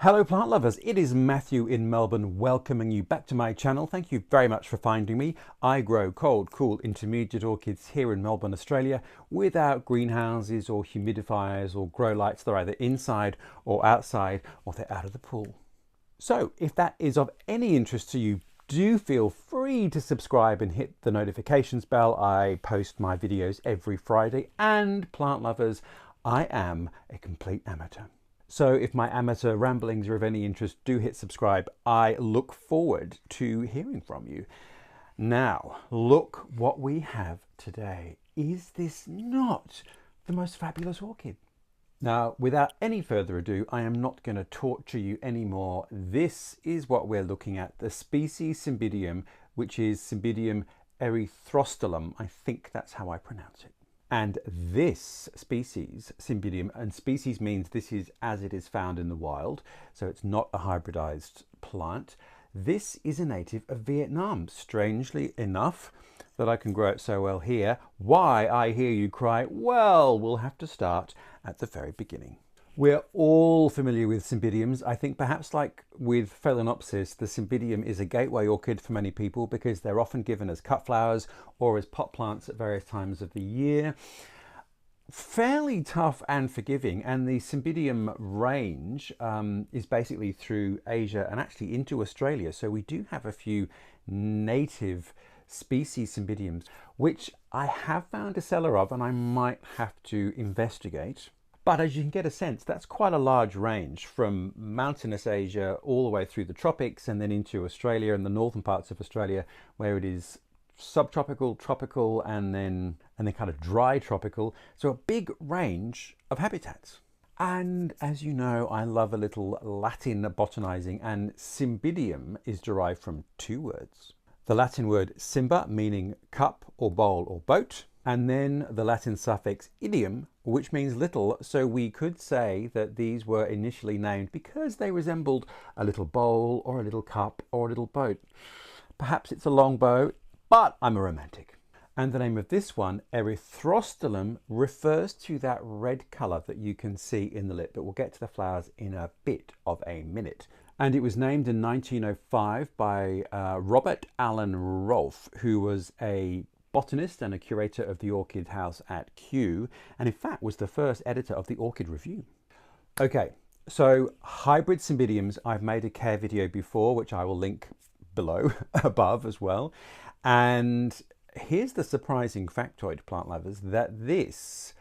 Hello plant lovers, it is Matthew in Melbourne welcoming you back to my channel. Thank you very much for finding me. I grow cold, cool, intermediate orchids here in Melbourne, Australia without greenhouses or humidifiers or grow lights. They're either inside or outside or they're out of the pool. So if that is of any interest to you, do feel free to subscribe and hit the notifications bell. I post my videos every Friday, and plant lovers, I am a complete amateur. So if my amateur ramblings are of any interest, do hit subscribe. I look forward to hearing from you. Now, look what we have today. Is this not the most fabulous orchid? Now, without any further ado, I am not going to torture you anymore. This is what we're looking at, the species Cymbidium, which is Cymbidium erythrostylum. I think that's how I pronounce it. And this species, Cymbidium, and species means this is as it is found in the wild, so it's not a hybridized plant. This is a native of Vietnam, strangely enough, that I can grow it so well here. Why, I hear you cry? Well, we'll have to start at the very beginning. We're all familiar with Cymbidiums. I think perhaps like with Phalaenopsis, the Cymbidium is a gateway orchid for many people because they're often given as cut flowers or as pot plants at various times of the year. Fairly tough and forgiving, and the Cymbidium range is basically through Asia and actually into Australia. So we do have a few native species Cymbidiums, which I have found a cellar of and I might have to investigate. But as you can get a sense, that's quite a large range from mountainous Asia all the way through the tropics and then into Australia and the northern parts of Australia where it is subtropical, tropical, and then kind of dry tropical. So a big range of habitats. And as you know, I love a little Latin botanizing, and Cymbidium is derived from two words. The Latin word cymba, meaning cup or bowl or boat, and then the Latin suffix idium, which means little, so we could say that these were initially named because they resembled a little bowl or a little cup or a little boat. Perhaps it's a longbow, but I'm a romantic. And the name of this one, erythrostylum, refers to that red colour that you can see in the lip, but we'll get to the flowers in a bit of a minute. And it was named in 1905 by Robert Allen Rolfe, who was a botanist and a curator of the Orchid House at Kew, and in fact was the first editor of the Orchid Review. Okay, so hybrid Cymbidiums, I've made a care video before, which I will link below, above as well. And here's the surprising factoid, plant lovers, that this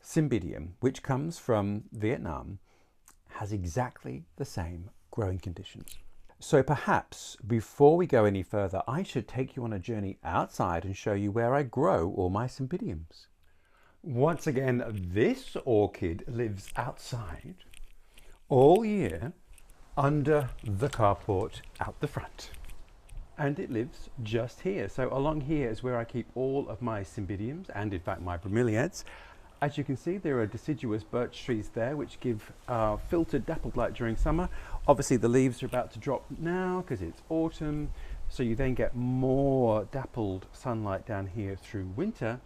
Cymbidium, which comes from Vietnam, has exactly the same growing conditions. So perhaps before we go any further, I should take you on a journey outside and show you where I grow all my Cymbidiums. Once again, this orchid lives outside all year under the carport out the front. And it lives just here. So along here is where I keep all of my Cymbidiums and in fact my bromeliads. As you can see, there are deciduous birch trees there which give filtered dappled light during summer. Obviously the leaves are about to drop now because it's autumn, so you then get more dappled sunlight down here through winter,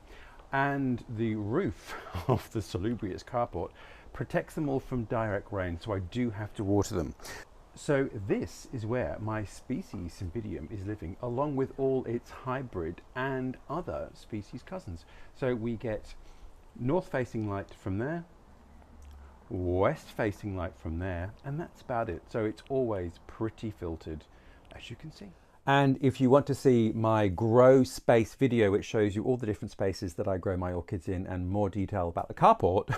and the roof of the salubrious carport protects them all from direct rain, so I do have to water them. So this is where my species Cymbidium is living, along with all its hybrid and other species cousins. So we get north-facing light from there, west-facing light from there, and that's about it. So it's always pretty filtered, as you can see. And if you want to see my grow space video, which shows you all the different spaces that I grow my orchids in and more detail about the carport,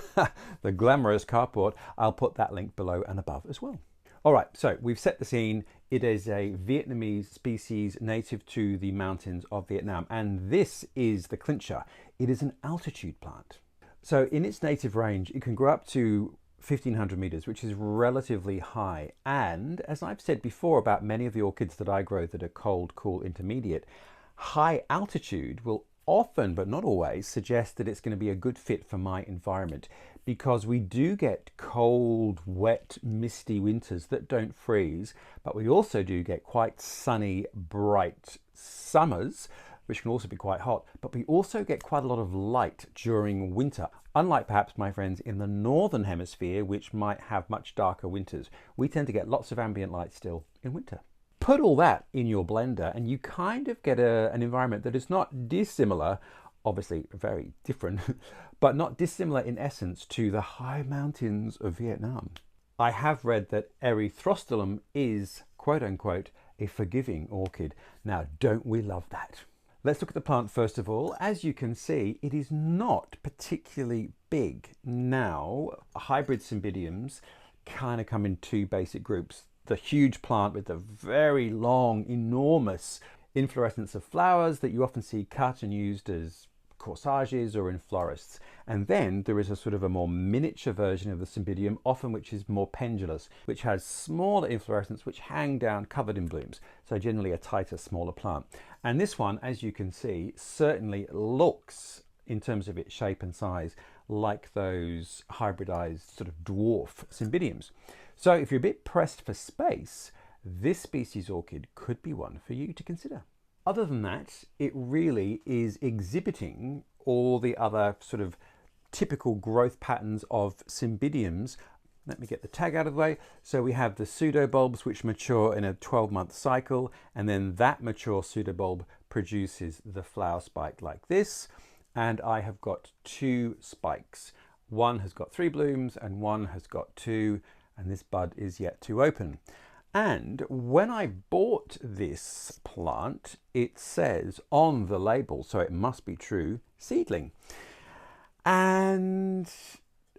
the glamorous carport, I'll put that link below and above as well. All right, so we've set the scene. It is a Vietnamese species native to the mountains of Vietnam, and this is the clincher. It is an altitude plant. So in its native range, it can grow up to 1,500 meters, which is relatively high. And as I've said before about many of the orchids that I grow that are cold, cool, intermediate, high altitude will often, but not always, suggest that it's going to be a good fit for my environment, because we do get cold, wet, misty winters that don't freeze, but we also do get quite sunny, bright summers which can also be quite hot, but we also get quite a lot of light during winter. Unlike perhaps my friends in the northern hemisphere, which might have much darker winters, we tend to get lots of ambient light still in winter. Put all that in your blender and you kind of get an environment that is not dissimilar, obviously very different, but not dissimilar in essence to the high mountains of Vietnam. I have read that erythrostylum is, quote unquote, a forgiving orchid. Now, don't we love that? Let's look at the plant first of all. As you can see, it is not particularly big. Now, hybrid Cymbidiums kind of come in two basic groups. The huge plant with the very long, enormous inflorescence of flowers that you often see cut and used as corsages or in florists. And then there is a sort of a more miniature version of the Cymbidium, often which is more pendulous, which has smaller inflorescence which hang down covered in blooms. So generally a tighter, smaller plant. And this one, as you can see, certainly looks, in terms of its shape and size, like those hybridized sort of dwarf Cymbidiums. So if you're a bit pressed for space, this species orchid could be one for you to consider. Other than that, it really is exhibiting all the other sort of typical growth patterns of Cymbidiums. Let me get the tag out of the way. So we have the pseudobulbs which mature in a 12-month cycle, and then that mature pseudobulb produces the flower spike like this. And I have got two spikes. One has got 3 blooms and one has got 2, and this bud is yet to open. And when I bought this plant, it says on the label, so it must be true, seedling. And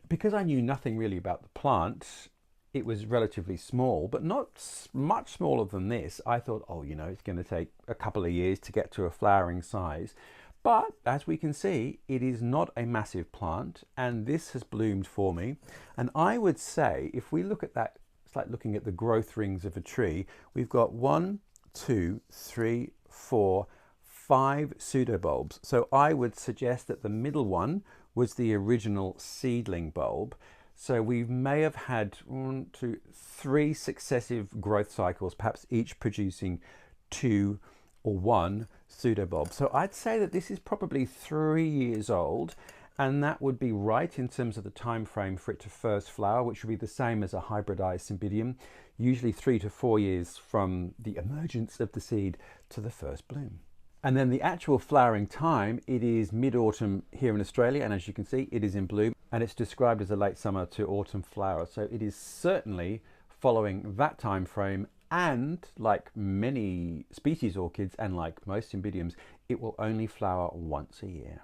because I knew nothing really about the plant, it was relatively small, but not much smaller than this. I thought, oh, you know, it's going to take a couple of years to get to a flowering size. But as we can see, it is not a massive plant, and this has bloomed for me. And I would say, if we look at that, it's like looking at the growth rings of a tree. We've got 1, 2, 3, 4, 5 pseudobulbs. So I would suggest that the middle one was the original seedling bulb. So we may have had 1, 2, 3 successive growth cycles, perhaps each producing 2 or 1 pseudobulb. So I'd say that this is probably 3 years old, and that would be right in terms of the time frame for it to first flower, which would be the same as a hybridized Cymbidium, usually 3 to 4 years from the emergence of the seed to the first bloom. And then the actual flowering time, it is mid-autumn here in Australia, and as you can see, it is in bloom, and it's described as a late summer to autumn flower. So it is certainly following that time frame, and like many species orchids and like most Cymbidiums, it will only flower once a year.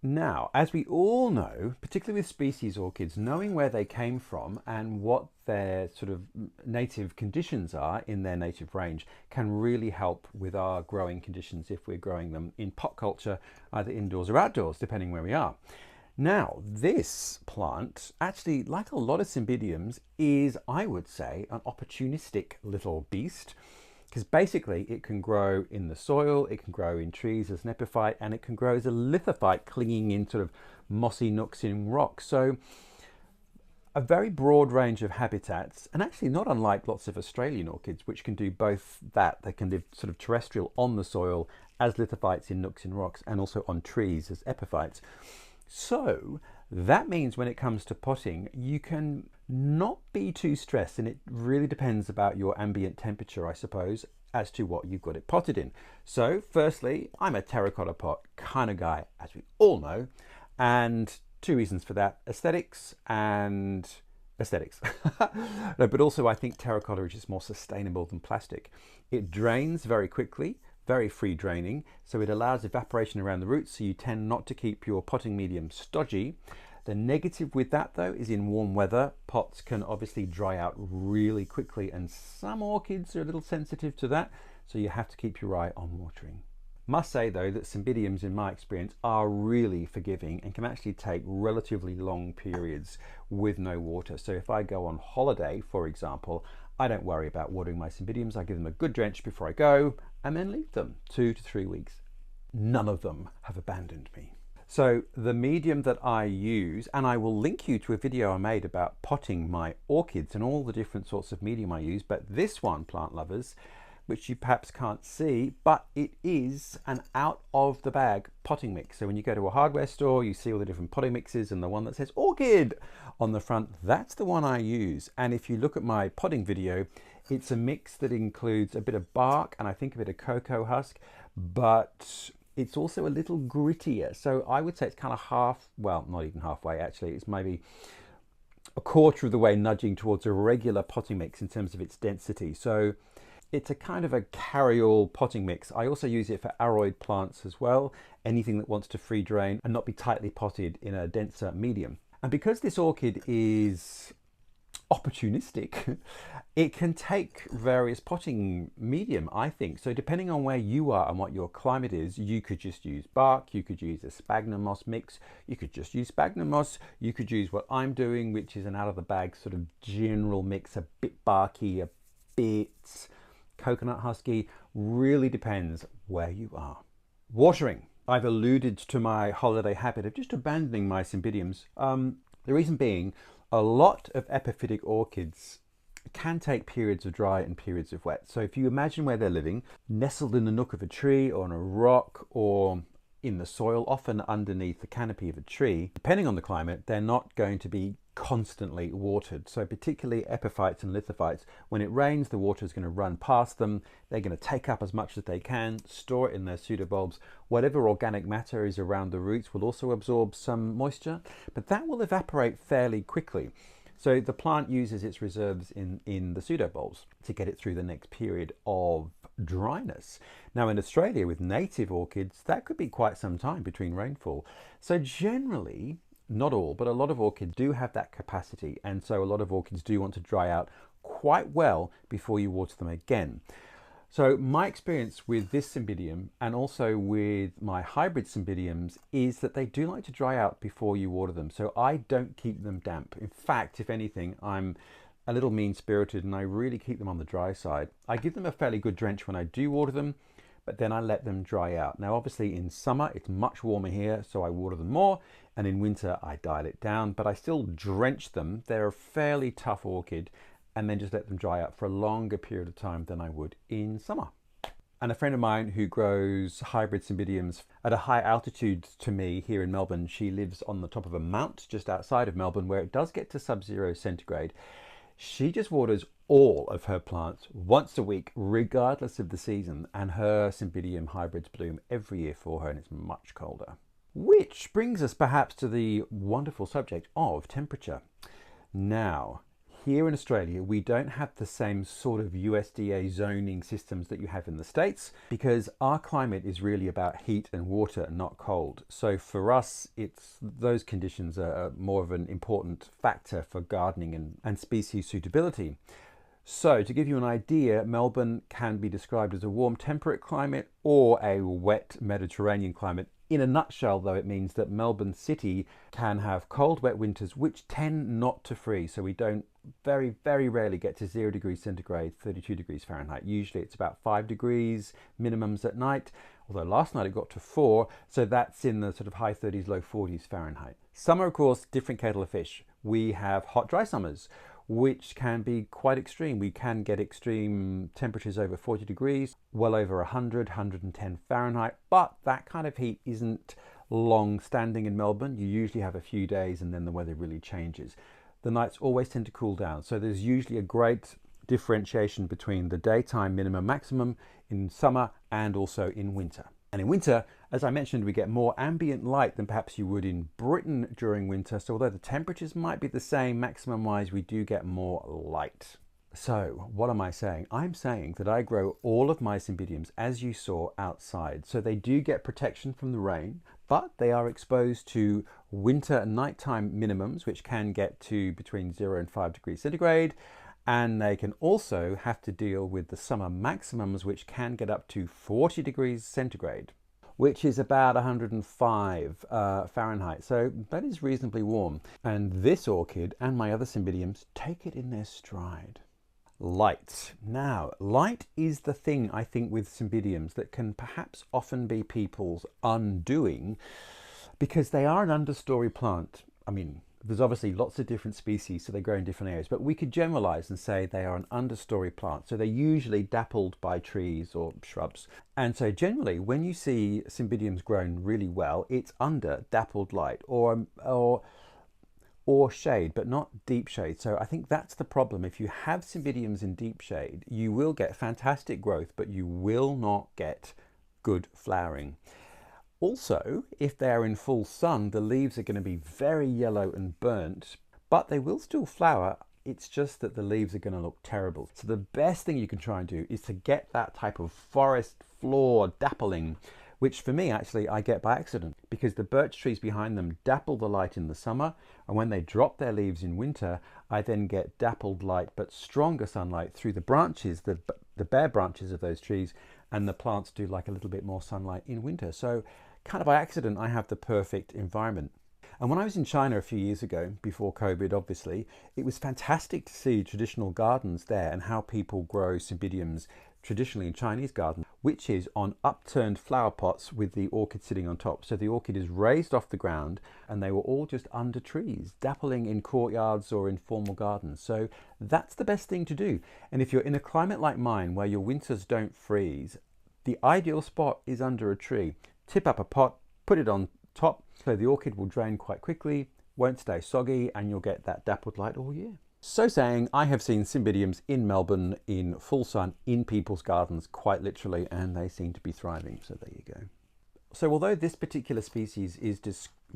Now, as we all know, particularly with species orchids, knowing where they came from and what their sort of native conditions are in their native range can really help with our growing conditions if we're growing them in pot culture, either indoors or outdoors, depending where we are. Now, this plant, actually, like a lot of Cymbidiums, is, I would say, an opportunistic little beast. Because basically it can grow in the soil, it can grow in trees as an epiphyte, and it can grow as a lithophyte clinging in sort of mossy nooks in rocks. So a very broad range of habitats, and actually not unlike lots of Australian orchids, which can do both that. They can live sort of terrestrial on the soil as lithophytes in nooks and rocks, and also on trees as epiphytes. So that means when it comes to potting, you can not be too stressed, and it really depends about your ambient temperature, I suppose, as to what you've got it potted in. So firstly, I'm a terracotta pot kind of guy, as we all know, and 2 reasons for that: aesthetics and aesthetics. No, but also I think terracotta is just more sustainable than plastic. It drains very quickly, very free draining, so it allows evaporation around the roots, so you tend not to keep your potting medium stodgy. The negative with that though is in warm weather, pots can obviously dry out really quickly, and some orchids are a little sensitive to that, so you have to keep your eye on watering. Must say though that Cymbidiums, in my experience, are really forgiving and can actually take relatively long periods with no water. So if I go on holiday, for example, I don't worry about watering my Cymbidiums. I give them a good drench before I go and then leave them 2 to 3 weeks. None of them have abandoned me. So the medium that I use, and I will link you to a video I made about potting my orchids and all the different sorts of medium I use, but this one, plant lovers, which you perhaps can't see, but it is an out of the bag potting mix. So when you go to a hardware store, you see all the different potting mixes, and the one that says orchid on the front, that's the one I use. And if you look at my potting video, it's a mix that includes a bit of bark and I think a bit of cocoa husk, but it's also a little grittier. So I would say it's kind of half, well, not even halfway actually, it's maybe a quarter of the way nudging towards a regular potting mix in terms of its density. So it's a kind of a carry-all potting mix. I also use it for aroid plants as well, anything that wants to free drain and not be tightly potted in a denser medium. And because this orchid is opportunistic, it can take various potting medium, I think. So depending on where you are and what your climate is, you could just use bark, you could use a sphagnum moss mix, you could just use sphagnum moss, you could use what I'm doing, which is an out of the bag sort of general mix, a bit barky, a bit coconut husky. Really depends where you are. Watering. I've alluded to my holiday habit of just abandoning my Cymbidiums. The reason being, a lot of epiphytic orchids can take periods of dry and periods of wet. So if you imagine where they're living, nestled in the nook of a tree or on a rock or in the soil, often underneath the canopy of a tree, depending on the climate, they're not going to be constantly watered. So particularly epiphytes and lithophytes, when it rains, the water is going to run past them. They're going to take up as much as they can, store it in their pseudobulbs. Whatever organic matter is around the roots will also absorb some moisture, but that will evaporate fairly quickly. So the plant uses its reserves in the pseudobulbs to get it through the next period of dryness. Now in Australia with native orchids, that could be quite some time between rainfall. So generally, not all, but a lot of orchids do have that capacity, and so a lot of orchids do want to dry out quite well before you water them again. So my experience with this Cymbidium and also with my hybrid Cymbidiums is that they do like to dry out before you water them. So I don't keep them damp. In fact, if anything, I'm a little mean-spirited and I really keep them on the dry side. I give them a fairly good drench when I do water them, but then I let them dry out. Now obviously in summer it's much warmer here, so I water them more, and in winter I dial it down, but I still drench them. They're a fairly tough orchid, and then just let them dry out for a longer period of time than I would in summer. And a friend of mine who grows hybrid Cymbidiums at a high altitude to me here in Melbourne, she lives on the top of a mount just outside of Melbourne where it does get to sub-zero centigrade. She just waters all of her plants once a week, regardless of the season, and her Cymbidium hybrids bloom every year for her, and it's much colder. Which brings us perhaps to the wonderful subject of temperature. Now, here in Australia, we don't have the same sort of USDA zoning systems that you have in the States, because our climate is really about heat and water, not cold. So for us, those conditions are more of an important factor for gardening and species suitability. So to give you an idea, Melbourne can be described as a warm temperate climate or a wet Mediterranean climate. In a nutshell, though, it means that Melbourne City can have cold, wet winters which tend not to freeze. So we don't very, very rarely get to 0 degrees centigrade, 32 degrees Fahrenheit. Usually it's about 5 degrees minimums at night, although last night it got to 4, so that's in the sort of high 30s, low 40s Fahrenheit. Summer, of course, different kettle of fish. We have hot, dry summers, which can be quite extreme. We can get extreme temperatures over 40 degrees, well over 100, 110 Fahrenheit, but that kind of heat isn't long standing in Melbourne. You usually have a few days and then the weather really changes. The nights always tend to cool down, so there's usually a great differentiation between the daytime minimum maximum in summer and also in winter. And in winter, as I mentioned, we get more ambient light than perhaps you would in Britain during winter. So although the temperatures might be the same maximum wise, we do get more light. So what am I saying? I'm saying that I grow all of my Cymbidiums, as you saw, outside. So they do get protection from the rain, but they are exposed to winter nighttime minimums, which can get to between 0 and 5 degrees centigrade. And they can also have to deal with the summer maximums, which can get up to 40 degrees centigrade, which is about 105 Fahrenheit. So that is reasonably warm. And this orchid and my other Cymbidiums take it in their stride. Light. Now, light is the thing, I think, with Cymbidiums that can perhaps often be people's undoing, because they are an understory plant. I mean, There's obviously lots of different species, so they grow in different areas, but we could generalize and say they are an understory plant. So they're usually dappled by trees or shrubs. And so generally, when you see Cymbidiums grown really well, it's under dappled light or shade, but not deep shade. So I think that's the problem. If you have Cymbidiums in deep shade, you will get fantastic growth, but you will not get good flowering. Also, if they are in full sun, the leaves are going to be very yellow and burnt, but they will still flower. It's just that the leaves are going to look terrible. So the best thing you can try and do is to get that type of forest floor dappling, which for me, actually, I get by accident because the birch trees behind them dapple the light in the summer. And when they drop their leaves in winter, I then get dappled light, but stronger sunlight through the branches, the bare branches of those trees, and the plants do like a little bit more sunlight in winter. So kind of by accident, I have the perfect environment. And when I was in China a few years ago, before COVID, obviously, it was fantastic to see traditional gardens there and how people grow Cymbidiums traditionally in Chinese gardens, which is on upturned flower pots with the orchid sitting on top. So the orchid is raised off the ground and they were all just under trees, dappling in courtyards or in formal gardens. So that's the best thing to do. And if you're in a climate like mine where your winters don't freeze, the ideal spot is under a tree. Tip up a pot, put it on top, so the orchid will drain quite quickly, won't stay soggy, and you'll get that dappled light all year. So saying, I have seen Cymbidiums in Melbourne in full sun in people's gardens, quite literally, and they seem to be thriving, so there you go. So although this particular species is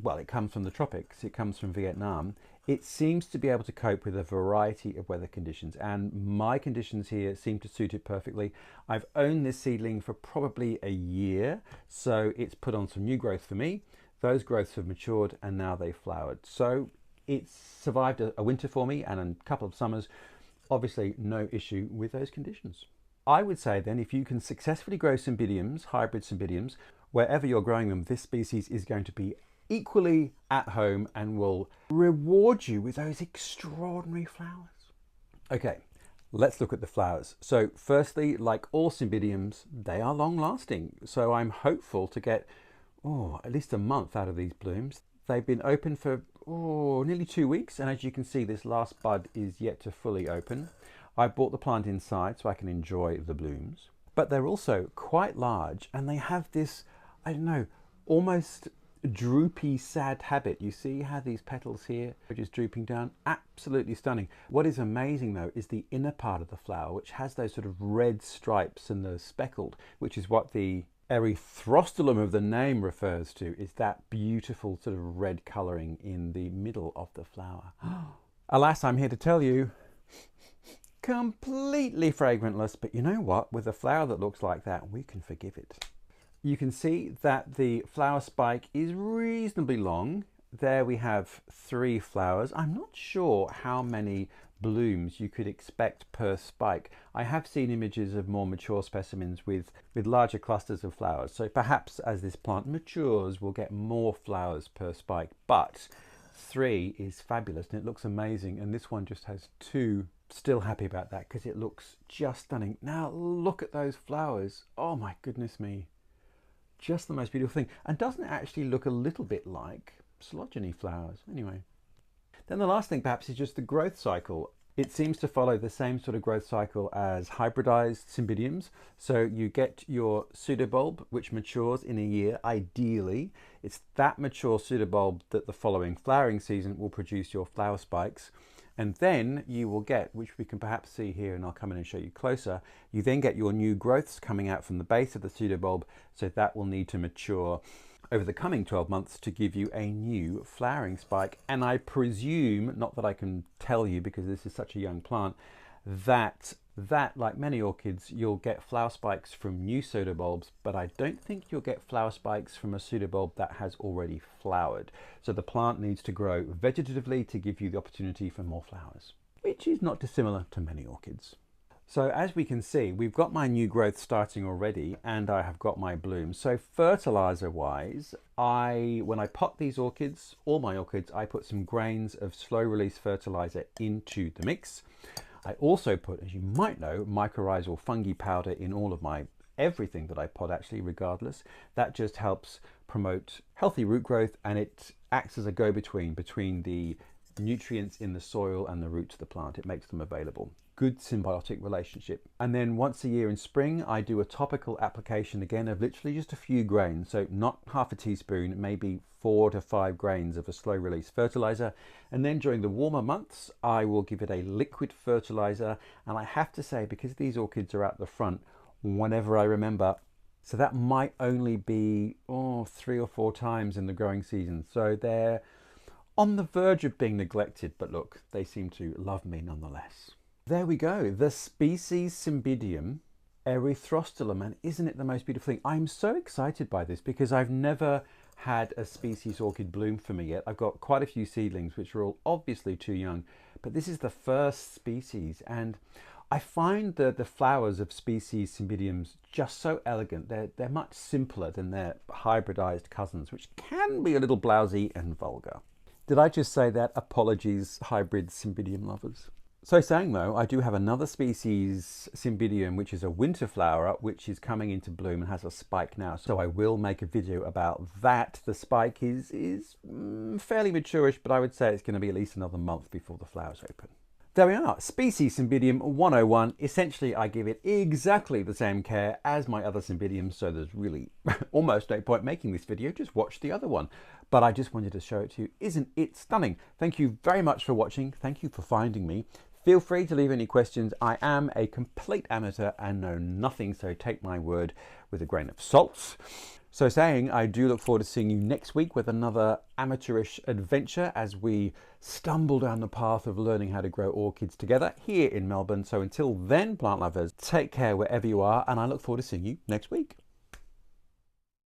well, it comes from the tropics, it comes from Vietnam, it seems to be able to cope with a variety of weather conditions, and my conditions here seem to suit it perfectly. I've owned this seedling for probably a year, so it's put on some new growth for me. Those growths have matured and now they've flowered. So it's survived a winter for me and a couple of summers. Obviously no issue with those conditions. I would say then, if you can successfully grow Cymbidiums, hybrid Cymbidiums, wherever you're growing them, this species is going to be equally at home and will reward you with those extraordinary flowers. Okay, let's look at the flowers. So firstly, like all Cymbidiums, they are long lasting. So I'm hopeful to get at least a month out of these blooms. They've been open for nearly 2 weeks, and as you can see, this last bud is yet to fully open. I bought the plant inside so I can enjoy the blooms, but they're also quite large and they have this, I don't know, almost droopy, sad habit. You see how these petals here are just drooping down? Absolutely stunning. What is amazing though is the inner part of the flower, which has those sort of red stripes and the speckled, which is what the erythrostylum of the name refers to, is that beautiful sort of red colouring in the middle of the flower. Alas, I'm here to tell you, completely fragrantless, but you know what? With a flower that looks like that, we can forgive it. You can see that the flower spike is reasonably long. There we have 3 flowers. I'm not sure how many blooms you could expect per spike. I have seen images of more mature specimens with larger clusters of flowers. So perhaps as this plant matures, we'll get more flowers per spike. But 3 is fabulous and it looks amazing. And this one just has 2. Still happy about that because it looks just stunning. Now look at those flowers. Oh my goodness me. Just the most beautiful thing. And doesn't it actually look a little bit like phylogeny flowers? Anyway. Then the last thing perhaps is just the growth cycle. It seems to follow the same sort of growth cycle as hybridized Cymbidiums. So you get your pseudobulb, which matures in a year, ideally. It's that mature pseudobulb that the following flowering season will produce your flower spikes. And then you will get, which we can perhaps see here, and I'll come in and show you closer, you then get your new growths coming out from the base of the pseudobulb, so that will need to mature over the coming 12 months to give you a new flowering spike. And I presume, not that I can tell you because this is such a young plant, that like many orchids, you'll get flower spikes from new pseudobulbs, but I don't think you'll get flower spikes from a pseudobulb that has already flowered. So the plant needs to grow vegetatively to give you the opportunity for more flowers, which is not dissimilar to many orchids. So as we can see, we've got my new growth starting already and I have got my blooms. So fertilizer wise, when I pot these orchids, all my orchids, I put some grains of slow release fertilizer into the mix. I also put, as you might know, mycorrhizal fungi powder in all of my everything that I pot actually, regardless. That just helps promote healthy root growth and it acts as a go-between between the nutrients in the soil and the roots of the plant. It makes them available. Good symbiotic relationship. And then once a year in spring, I do a topical application again of literally just a few grains. So not half a teaspoon, maybe 4 to 5 grains of a slow release fertilizer. And then during the warmer months, I will give it a liquid fertilizer. And I have to say, because these orchids are out the front, whenever I remember, so that might only be 3 or 4 times in the growing season. So they're on the verge of being neglected, but look, they seem to love me nonetheless. There we go, the species Cymbidium erythrostylum, and isn't it the most beautiful thing? I'm so excited by this because I've never had a species orchid bloom for me yet. I've got quite a few seedlings which are all obviously too young, but this is the first species, and I find the flowers of species Cymbidiums just so elegant. They're much simpler than their hybridized cousins, which can be a little blousy and vulgar. Did I just say that? Apologies, hybrid Cymbidium lovers. So saying though, I do have another species Cymbidium, which is a winter flower, which is coming into bloom and has a spike now. So I will make a video about that. The spike is fairly maturish, but I would say it's going to be at least another month before the flowers open. There we are, species Cymbidium 101. Essentially, I give it exactly the same care as my other Cymbidiums, so there's really almost no point making this video, just watch the other one. But I just wanted to show it to you. Isn't it stunning? Thank you very much for watching. Thank you for finding me. Feel free to leave any questions. I am a complete amateur and know nothing, so take my word with a grain of salt. So saying, I do look forward to seeing you next week with another amateurish adventure as we stumble down the path of learning how to grow orchids together here in Melbourne. So until then, plant lovers, take care wherever you are, and I look forward to seeing you next week.